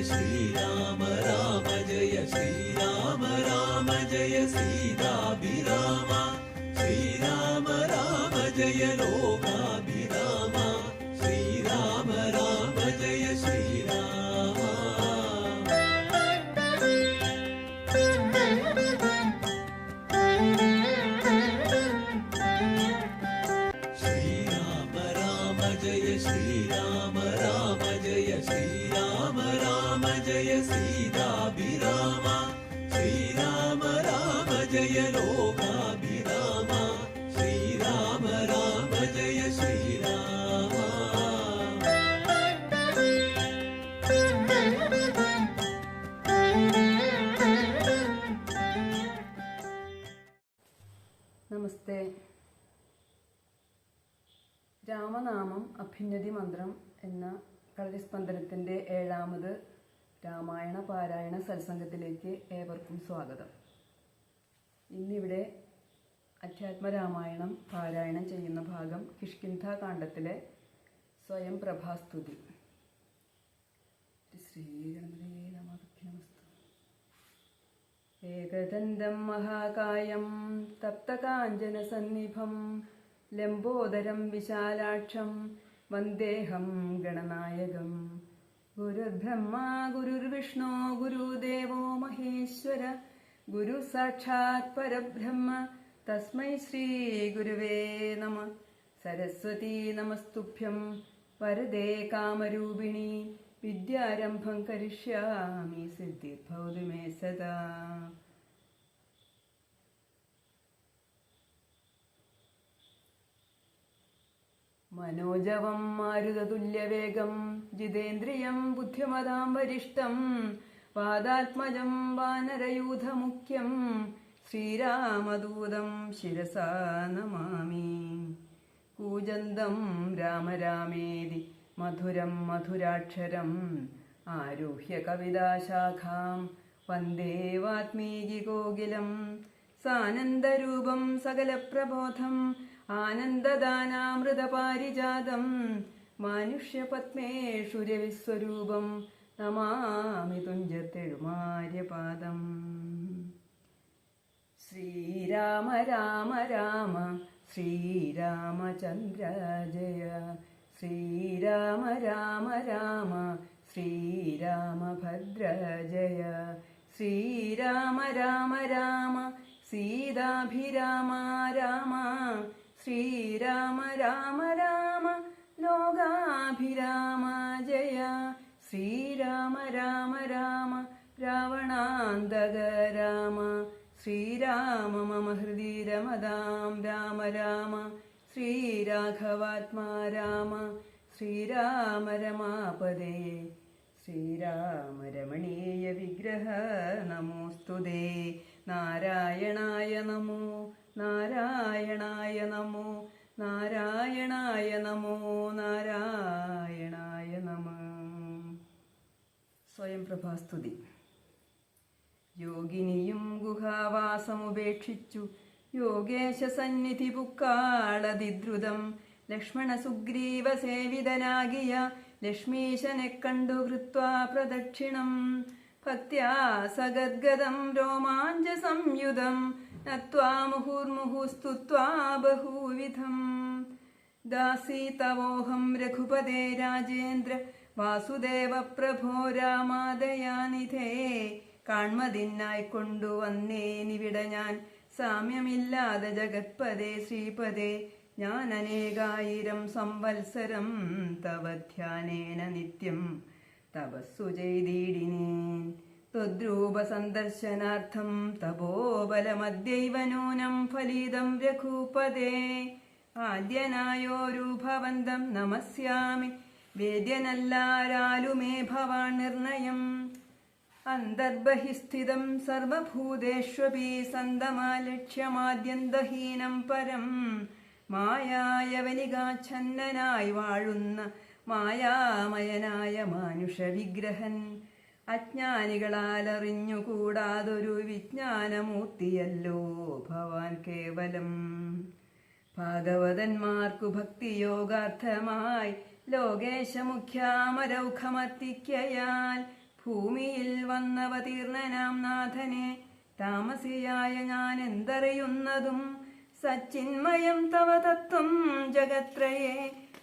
श्रीराम राम जय श्रीराम राम जय सीताभिराम श्रीराम राम जय लोकाभिराम श्रीराम राम जय श्रीराम श्रीराम राम जय श्रीराम राम जय श्रीराम राम जय सीताभिराम श्रीराम राम जय लोकाभिराम श्रीराम राम जय श्रीराम നമസ്തേ. രാമനാമം അഭ്യുന്നതി മന്ത്രം എന്ന കളരിസ്പന്ദനത്തിൻ്റെ 7ാമത് രാമായണ പാരായണ സത്സംഗത്തിലേക്ക് ഏവർക്കും സ്വാഗതം. ഇന്നിവിടെ അധ്യാത്മരാമായണം പാരായണം ചെയ്യുന്ന ഭാഗം കിഷ്കിന്ധാകാണ്ഡത്തിലെ സ്വയം പ്രഭാസ്തുതി. ശ്രീഗണപതയേ നമഃ. ഏകദന്തം മഹാകായം തപ്തകാഞ്ചനസന്നിഭം ലംബോദരം വിശാലാക്ഷം വന്ദേഹം ഗണനായകം. ഗുരുർബ്രഹ്മ ഗുരുർവിഷ്ണു ഗുരുദേവോ മഹേശ്വര ഗുരു സാക്ഷാത് പരബ്രഹ്മ തസ്മൈ ശ്രീ ഗുരുവേ നമഃ. സരസ്വതീ നമസ്തുഭ്യം വരദേ കാമരൂപിണി വിദ്യാരംഭം കരിഷ്യാമി സിദ്ധിർഭവതു മേ സദാ. മനോജവം മാരുതതുല്യവേഗം ജിതേന്ദ്രിയം ബുദ്ധിമതാം വരിഷ്ഠം വാദാത്മജം വാനരയൂഥമുഖ്യം ശ്രീരാമദൂതം ശിരസാ നമാമി. കൂജന്തം രാമ രാമേതി മധുരം മധുരാക്ഷരം ആരുഹ്യ കവിതാശാഖാം വന്ദേ വാത്മീകികോകിലം. സാനന്ദരൂപം സകലപ്രബോധം ആനന്ദദാനാമൃതപാരിജാതം മാനുഷ്യപത്മേഷു രവിസ്വരൂപം നമാമി തുഞ്ചത്തെഴുമാര്യപാദം. ശ്രീരാമ രാമ രാമ ശ്രീരാമചന്ദ്ര ജയ ശ്രീരാമ രാമ രാമ ശ്രീരാമഭദ്ര ജയ ശ്രീരാമ രാമ രാമ സീതാഭിരാമ രാമ ശ്രീരാമ രാമ രാമ ലോകാഭിരാമ ജയ ശ്രീരാമ രാമ രാമ രാവണാന്തക രാമ ശ്രീരാമ മമ ഹൃദി രമതാം രാമ രാമ ശ്രീരാഘവാത്മാ രാമ ശ്രീരാമ രമാപദേ ശ്രീരാമ രമണീയ വിഗ്രഹ നമോസ്തുതേ. നാരായണായ നമോ നാരായണായ നമോ നാരായണായ നമോ നാരായണായ നമഃ. സ്വയം പ്രഭാസ്തുതി. യോഗിനിയും ഗുഹാവാസമുപേക്ഷിച്ചു യോഗേശ സന്നിധി പുക്കാളതിദ്രുതം ലക്ഷ്മണ സുഗ്രീവ സേവിതനാകിയ ലക്ഷ്മീശനെ കണ്ടു കൃത്വാ പ്രദക്ഷിണം ഭക്ത്യാ സഗദ്ഗദം രോമാഞ്ച സംയുതം നത്വാ മുഹുർമുഹുസ്തുത്വാ ബഹൂവിധം. ദാസീ തവോഹം രഘുപതേ രാജേന്ദ്ര വാസുദേവ പ്രഭോ രാമാദയാനിധേ. കാൺമതിനായി കൊണ്ടുവന്നേനിവിട ഞാൻ സാമ്യമില്ലാതെ ജഗത്പദേ ശ്രീപദേ. ഞാൻ അനേകായിരം സംവത്സരം തവ ധ്യാനേന നിത്യം തപസ്സു ചെയ്തിടിനേൻ. ത്വദ്രൂപ സന്ദർശനാർത്ഥം തപോബലമദ്യൈവ നൂനം ഫലിതം രഘുപദേ. ആദ്യനായോരു ഭവന്തം നമസ്യാമി വേദ്യനല്ലാരാലുമേ ഭവാൻ നിർണയം. അന്തർബഹിസ്ഥിതം സർവഭൂതേഷ്വപി സന്തമാലക്ഷ്യമാദ്യന്തഹീനം പരം. മായായവനികാച്ഛന്നനായി വാഴുന്ന മായാമയനായ മാനുഷവിഗ്രഹൻ. അജ്ഞാനികളാലറിഞ്ഞുകൂടാതൊരു വിജ്ഞാനമൂർത്തിയല്ലോ ഭവാൻ കേവലം. ഭാഗവതന്മാർക്കു ഭക്തിയോഗാർത്ഥമായി ലോകേശമുഖ്യാമരൗഖമർത്തിക്കയാൽ ഭൂമിയിൽ വന്നവതീർണനാം നാഥനെ താമസിയായ ഞാൻ എന്തറിയുന്നതും സച്ചിന്മയം തവ തത്വം ജഗത്രയെ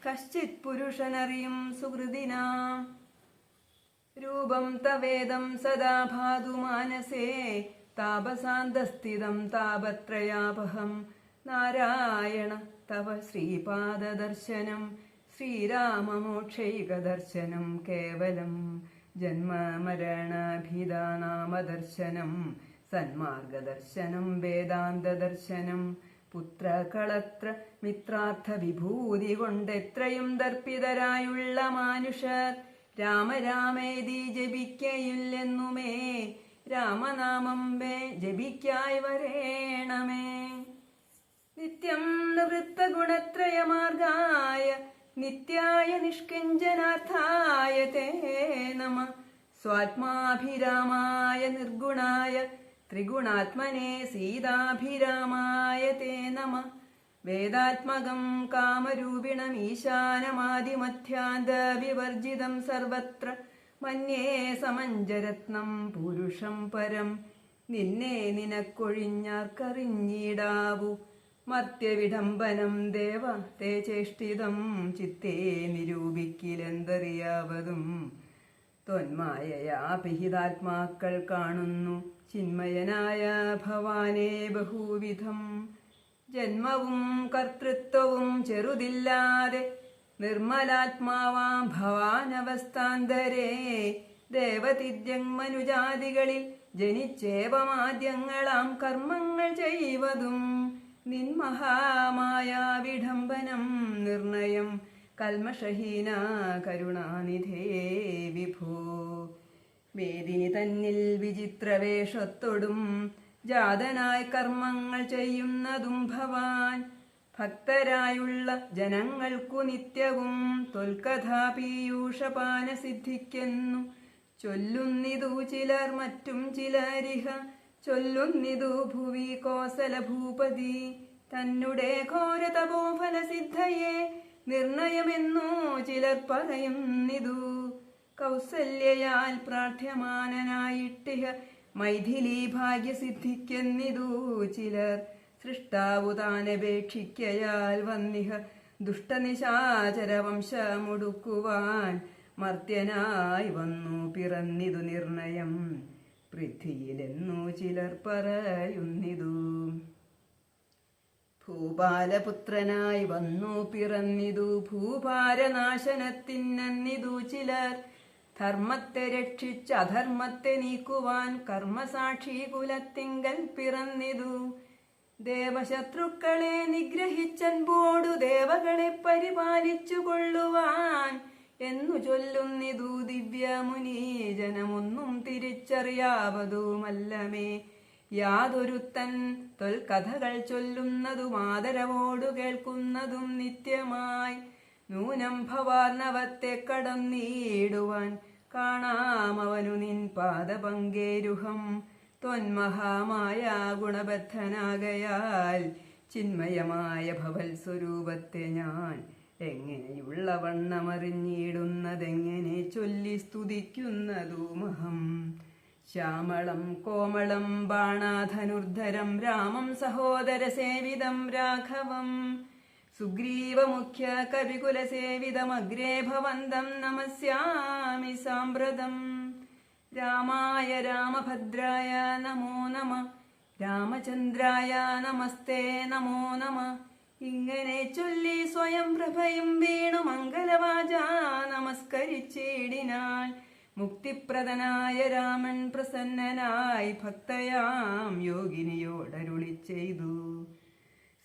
കശ്ചിത് പുരുഷനറിയും സുഹൃദിനാം രൂപം തവേദം സദാ ഭാതു മാനസേ താപസാന്തസ്ഥിതം താപത്രയാപഹം നാരായണ തവ ശ്രീപാദദർശനം ശ്രീരാമമോക്ഷൈകദർശനം കേവലം ജന്മമരണഭിദാനാമദർശനം സന്മാർഗദർശനം വേദാന്തദർശനം പുത്രകളത്ര മിത്രാർത്ഥ വിഭൂതി കൊണ്ടെത്രയും ദർപ്പിതരായുള്ള മാനുഷർ രാമരാമേതി ജപിക്കയില്ലെന്നുമേ രാമനാമം വേ ജപിക്കായി വരേണമേ നിത്യം നിവൃത്ത ഗുണത്രയമാർഗായ നിത്യായ നിഷ്കിഞ്ചനാർത്ഥായ തേ നമ സ്വാത്മാഭിരാമായ നിർഗുണായ ത്രിഗുണാത്മനെ സീതാഭിരാമായ തേ നമ വേദാത്മകം കാമരൂപിണം ഈശാനമാദിമധ്യാന്ത വിവർജിതം സർവത്ര മന്യേ സമഞ്ജരത്നം പുരുഷം പരം നിന്നെ നിനക്കൊഴിഞ്ഞാർക്കറിഞ്ഞിടാവൂ മർത്യവിഡംബനം ദേവ തേ ചേഷ്ടിതം ചിത്തേ നിരൂപിക്കിലെന്തറിയാവതും ത്വന്മായയാ പിഹിതാത്മാക്കൾ കാണുന്നു ചിന്മയനായ ഭവാനേ ബഹുവിധം ജന്മവും കർത്തൃത്വവും ചെറുതില്ലാതെ നിർമ്മലാത്മാവാം ഭവാനവസ്ഥാന്തരേ ദേവതിദ്യങ്മനുജാതികളിൽ ജനിച്ചേവമാദ്യങ്ങളാം കർമ്മങ്ങൾ ചെയ്വതും നിൻമഹാമായ വിഡംബനം നിർണയം കൽമഷഹീന കരുണാനിധേ വിഭോ വേദിനി തന്നിൽ വിചിത്രവേഷത്തൊടും ജാതനായി കർമ്മങ്ങൾ ചെയ്യുന്നതും ഭവാൻ ഭക്തരായുള്ള ജനങ്ങൾക്കു നിത്യവും തൊൽക്കഥാപീയൂഷപാന സിദ്ധിക്കുന്നു ചൊല്ലുന്നിതു ചിലർ മറ്റും ചിലരിഹ ചൊല്ലുന്നിതു ഭുവി കോസല ഭൂപതി തന്നെ ഘോര തപോഫല സിദ്ധയെ നിർണയമെന്നു ചിലർ പറയുന്നിതു കൗസല്യയാൽ പ്രാർത്ഥ്യമാനനായിട്ടിഹ മൈഥിലി ഭാഗ്യസിദ്ധിക്കെന്നിതു ചിലർ സൃഷ്ടാവു താനപേക്ഷിക്കയാൽ വന്നിഹ ദുഷ്ടനിശാചരവംശമുടുക്കുവാൻ മർത്യനായി വന്നു പിറന്നിതു നിർണയം പൃഥ്വിയിലെന്നു ചിലർ പറയുന്നിതു ഭൂപാലപുത്രനായി വന്നു പിറന്നിതു ഭൂഭാരനാശനത്തിനെന്നിതു ചിലർ ധർമ്മത്തെ രക്ഷിച്ച് അധർമ്മത്തെ നീക്കുവാൻ കർമ്മസാക്ഷി കുലത്തിങ്കൽ പിറന്നിതു ദേവശത്രുക്കളെ നിഗ്രഹിച്ചൻപോടു ദേവകളെ പരിപാലിച്ചു കൊള്ളുവാൻ എന്നു ചൊല്ലുന്നിതു ദിവ്യമുനി ജനമൊന്നും തിരിച്ചറിയാവതുമല്ലമേ യാതൊരുത്തൻ തൊൽക്കഥകൾ ചൊല്ലുന്നതും ആദരവോടു കേൾക്കുന്നതും നിത്യമായി നൂനം ഭവാർണവത്തെ കടന്നീടുവാൻ കാണാമവനു നിൻ പാദപങ്കേരുഹം ത്വന്മഹാമായ ഗുണബദ്ധനാകയാൽ ചിന്മയമായ ഭവൽ സ്വരൂപത്തെ ഞാൻ എങ്ങനെയുള്ള വണ്ണമറിഞ്ഞിടുന്നതെങ്ങനെ ചൊല്ലി സ്തുതിക്കുന്നതുമഹം ശ്യാമളം കോമളം ബാണാധനുർധരം രാമം സഹോദരസേവിതം രാഘവം സുഗ്രീവമുഖ്യ കവികുലസേവിതമഗ്രേ ഭവന്തം നമസ്യാമി സാമ്പ്രതം രാമായ രാമഭദ്രായ നമോ നമ രാമചന്ദ്രായ നമസ്തേ നമോ നമ ഇങ്ങനെ ചൊല്ലി സ്വയം പ്രഭയും വീണു മംഗലവാച നമസ്കരിച്ചിടിനാൾ മുക്തിപ്രദനായ രാമൻ പ്രസന്നനായി ഭക്തയാം യോഗിനിയോടരുളി ചെയ്തു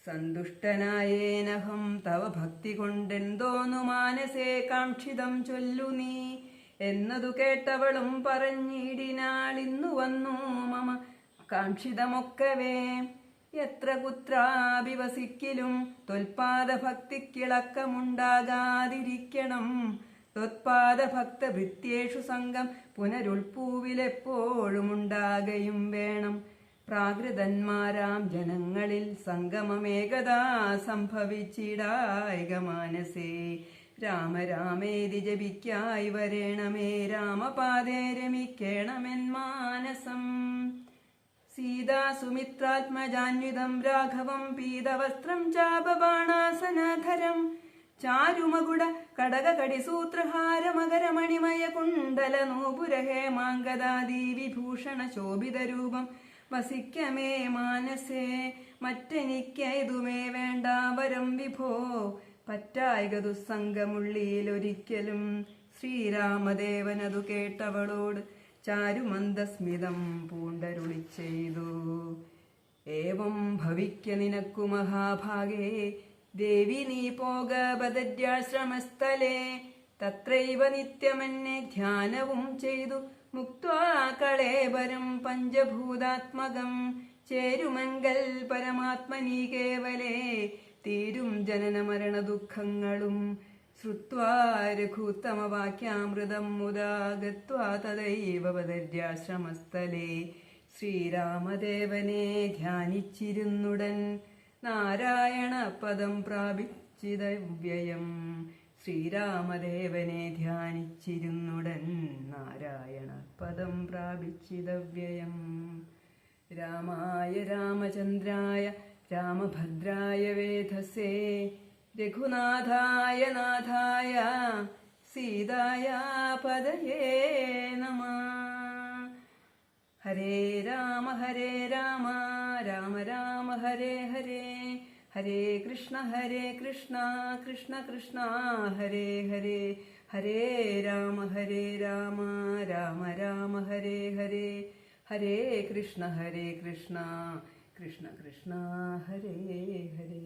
സന്തുഷ്ടനായേനഹം തവ ഭക്തി കൊണ്ടെന്തോന്നു മാനസേ കാക്ഷിതം ചൊല്ലു നീ എന്നതു കേട്ടവളും പറഞ്ഞിടിനാൾ ഇന്നു വന്നു മമ കാക്ഷിതമൊക്കവേ എത്ര കുത്രാഭിവസിക്കിലും ത്വൽപാദഭക്തിക്കിളക്കമുണ്ടാകാതിരിക്കണം ത്വത്പാദഭക്തഭൃത്യേഷു സംഘം പുനരുൾപ്പൂവിലെപ്പോഴുമുണ്ടാകയും വേണം പ്രാകൃതന്മാരാം ജനങ്ങളിൽ സംഗമമേകദാ സംഭവിച്ചിടായിക മാനസേ രാമ രാമേതി ജപിക്കായി വരേണമേ രാമപാദേ രമിക്കേണമെൻ മാനസം. സീതാ സുമിത്രാത്മജാന്വിതം രാഘവം പീതവസ്ത്രം ചാപബാണാസനധരം ചാരുമകുട കടകകടിസൂത്രഹാരമകരമണിമയ കുണ്ടല നൂപുരഹേമാങ്കദാദി വിഭൂഷണ ശോഭിതരൂപം വസിക്കമേ മാനസേ. മറ്റെനിക്കേതുമേ വേണ്ട വരം വിഭോ, പറ്റായിക ദുസ്സംഗമുള്ളിയിലൊരിക്കലും. ശ്രീരാമദേവനതു കേട്ടവളോട് ചാരുമന്ദസ്മിതം പൂണ്ടരുളി ചെയ്തു. ഏവം ഭവിക്ക നിനക്കു മഹാഭാഗേ, ദേവി നീ പോക ബദര്യാശ്രമസ്ഥലേ. തത്രൈവ നിത്യമന്നെ ധ്യാനവും ചെയ്തു മുക്ത്വാ കളേബരം പഞ്ചഭൂതാത്മകം. ചേരുമങ്കൽ പരമാത്മനീ കേവലേ, തീരും ജനന മരണ ദുഃഖങ്ങളും. ശ്രുത്വാ രഘുത്തമവാക്യാമൃതം മുദാ ഗത്വാ തദൈവ ബദര്യാശ്രമസ്ഥലേ. ശ്രീരാമദേവനെ ധ്യാനിച്ചിരുന്നുടൻ നാരായണ പദം പ്രാപിച്ചിതവ്യയം. ശ്രീരാമദേവനെ ധ്യാനിച്ചിരുന്നുടൻ നാരായണ പദം പ്രാപിച്ചിതവ്യയം. രാമായ രാമചന്ദ്രായ രാമഭദ്രായ വേധസേ, രഘുനാഥായ നാഥായ സീതായ പദയേ നമഃ. ഹരേ രാമ രാമ രാമ ഹരേ ഹരേ, ഹരേ കൃഷ്ണ കൃഷ്ണ കൃഷ്ണ ഹരേ ഹരേ. ഹരേ രാമ രാമ രാമ ഹരേ ഹരേ, ഹരേ കൃഷ്ണ കൃഷ്ണ കൃഷ്ണ ഹരേ ഹരേ.